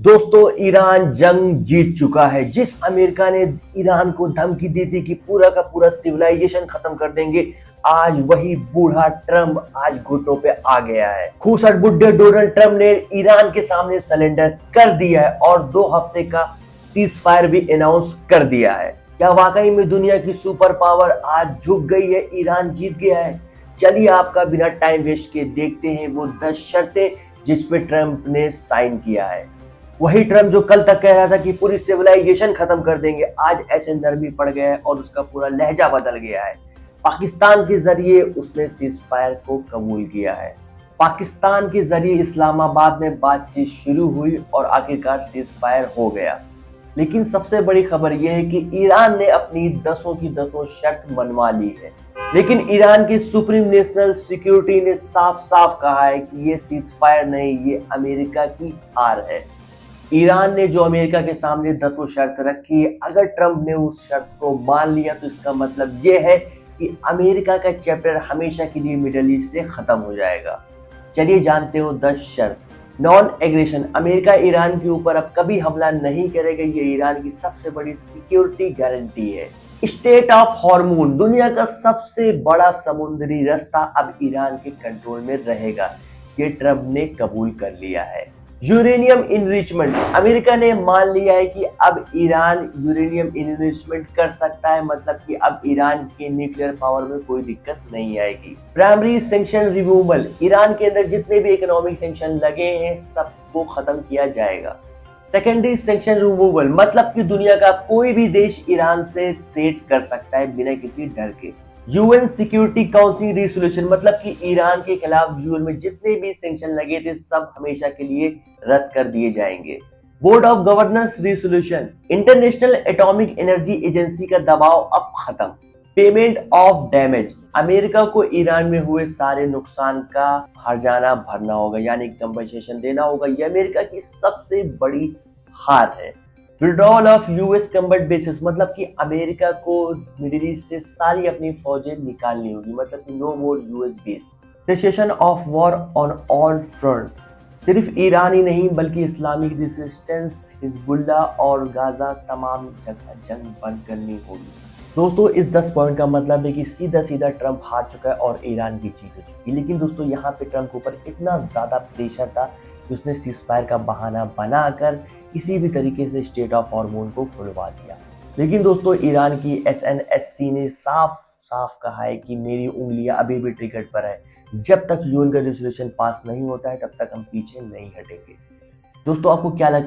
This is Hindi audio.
दोस्तों, ईरान जंग जीत चुका है। जिस अमेरिका ने ईरान को धमकी दी थी कि पूरा का पूरा सिविलाइजेशन खत्म कर देंगे, आज वही बूढ़ा ट्रम्प आज घुटनों पे आ गया है। खूसट बुड्ढे डोनाल्ड ट्रम्प ने ईरान के सामने सरेंडर कर दिया है और 2 हफ्ते का सीज फायर भी अनाउंस कर दिया है। क्या वाकई में दुनिया की सुपर पावर आज झुक गई है? ईरान जीत गया है? चलिए आपका बिना टाइम वेस्ट किए देखते हैं वो 10 शर्तें जिस पे ट्रम्प ने साइन किया है। वही ट्रम्प जो कल तक कह रहा था कि पूरी सिविलाइजेशन खत्म कर देंगे, आज ऐसे नरमी पड़ गया है और उसका पूरा लहजा बदल गया है। पाकिस्तान के जरिए उसने सीज फायर को कबूल किया है। पाकिस्तान के जरिए इस्लामाबाद में बातचीत शुरू हुई और आखिरकार सीज फायर हो गया। लेकिन सबसे बड़ी खबर यह है कि ईरान ने अपनी दसों की दसों शर्त मनवा ली है। लेकिन ईरान की सुप्रीम नेशनल सिक्योरिटी ने साफ साफ कहा है कि ये सीज फायर नहीं, ये अमेरिका की हार है। ईरान ने जो अमेरिका के सामने 10 शर्त रखी है, अगर ट्रम्प ने उस शर्त को मान लिया तो इसका मतलब ये है कि अमेरिका का चैप्टर हमेशा के लिए मिडल ईस्ट से खत्म हो जाएगा। चलिए जानते हो 10 शर्त। नॉन एग्रेशन, अमेरिका ईरान के ऊपर अब कभी हमला नहीं करेगा, ये ईरान की सबसे बड़ी सिक्योरिटी गारंटी है। स्टेट ऑफ हॉर्मून, दुनिया का सबसे बड़ा समुद्री रास्ता अब ईरान के कंट्रोल में रहेगा, ये ट्रम्प ने कबूल कर लिया है। यूरेनियम इनरिचमेंट, अमेरिका ने मान लिया है कि अब ईरान यूरेनियम इनरिचमेंट कर सकता है, मतलब कि अब ईरान के न्यूक्लियर पावर में कोई दिक्कत नहीं आएगी। प्राइमरी सैंक्शन रिमूवल, ईरान के अंदर जितने भी इकोनॉमिक सैंक्शन लगे हैं सबको खत्म किया जाएगा। सेकेंडरी सैंक्शन रिमूवल, मतलब कि दुनिया का कोई भी देश ईरान से ट्रेड कर सकता है बिना किसी डर के। यूएन सिक्योरिटी काउंसिल रिसोल्यूशन, मतलब कि ईरान के खिलाफ यूएन में जितने भी सैंक्शन लगे थे सब हमेशा के लिए रद्द कर दिए जाएंगे। Board of governors resolution, international atomic energy agency का दबाव अब खत्म। पेमेंट ऑफ डैमेज, अमेरिका को ईरान में हुए सारे नुकसान का हर्जाना भरना होगा, यानी कंपनसेशन देना होगा। यह अमेरिका की सबसे बड़ी हार है। Withdrawal of US combat basis, मतलब कि अमेरिका को मिडिल ईस्ट से सारी अपनी फौजें निकालनी होगी, मतलब कि no more US base. Cessation of war on all front, सिर्फ ईरान ही नहीं बल्कि इस्लामिक रेजिस्टेंस, हिजबुल्ला और गाजा तमाम जगह जंग बंद करनी होगी। दोस्तों, इस 10 पॉइंट का मतलब है कि सीधा सीधा ट्रम्प हार चुका है और ईरान की जीत हो चुकी है। लेकिन दोस्तों, यहाँ पे ट्रम्प के ऊपर इतना ज्यादा प्रेशर था कि उसने सीज फायर का बहाना बनाकर किसी भी तरीके से स्टेट ऑफ हॉर्मोन को खुलवा दिया। लेकिन दोस्तों, ईरान की एसएनएससी ने साफ साफ कहा है कि मेरी उंगलियां अभी भी ट्रिगर पर है, जब तक यूएन का रेजोल्यूशन पास नहीं होता है तब तक हम पीछे नहीं हटेंगे। दोस्तों, आपको क्या लगता है?